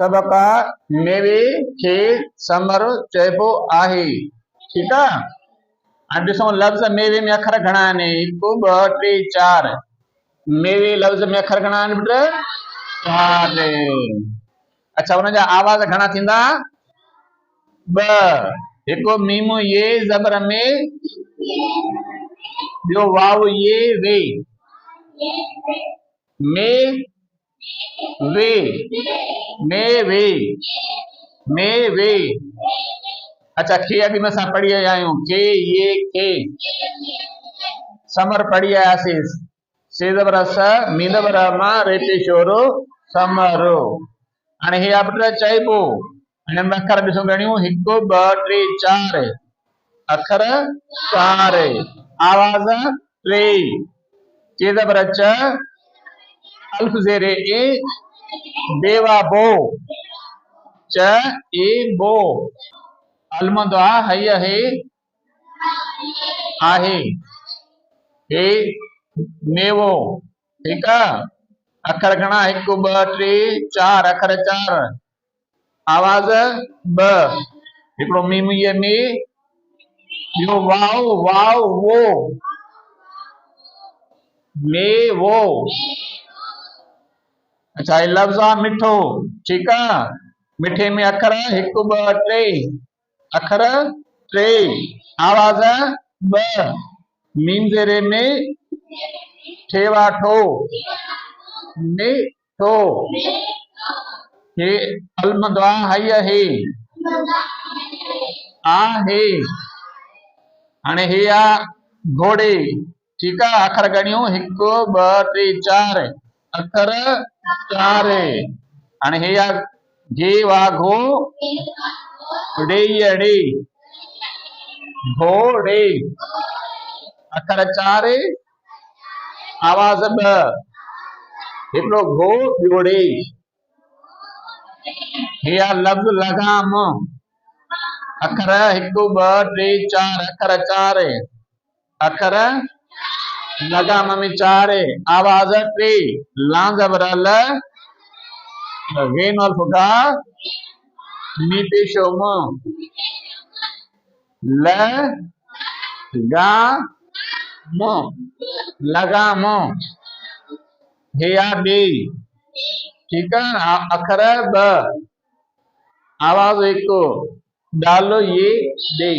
सबका मेवे खे समर चइबो आहे। ठीक है। हाणे ॾिसो लफ़्ज़ मेवे में अखर घणा आहिनि? 1 2 3 4। मेवे लफ़्ज़ में अखर घणा आहिनि बेटा? 4। अच्छा हुनजा आवाज़ घणा थींदा? 2। हिकु मीम ये ज़बर में, ॿियो वाव ये वे। मे वे मे वे मे वे। अच्छा खे अभी में असां पढ़ी आया आहियूं। के ये के। समर पढ़ी आयासीं। से ज़बर स, मी ज़बर म, रे पेश ओरो समरो। हाणे हे बेटा चइबो। हिन में अखर ॾिसो घणियूं? 1 2 3 4 अखर 4। आवाज़ 3। चे ज़बर च, अल्फ ज़ेरे ए, बेवा बो, च ए बो। अलमंदो आ हय हे आहे। हे मेवो। ठीक है। अखर घणा? 1 2 3 4 अखर 4। आवाज़ 2। हिकिड़ो मीम ये में, ॿियो वाव वाव वो, मे वो। अच्छा ये लफ़्ज़ आ मिठो। ठीक है। मिठे में अखर 1 2 3 अखर 3। आवाज़ 2। मीम ज़ेरे में, ठेवा ठो, मिठो। हे अलमंदो आ हय हे आहे। हाणे हे आ घोड़े। ठीक है। अखर घणियूं? 1 2 3 4 अखर 4। हाणे हे आ घे वाघो, ॾेई घोड़े। अखर 4 आवाज़ 2। हिकिड़ो घो, ॿियो ॾे। हे आ लफ़्ज़ लगाम। अखर 1 2 3 4 अखर 4। अखर लगाम में 4। आवाज़ 3। ला ज़बर ल, ग़ैन अल्फ गा, मी पेश ओ म, ल गा म, लगाम। हे आ ॾे। ठीक है। अखर 2। आवाज़ 1। डालो ये दे।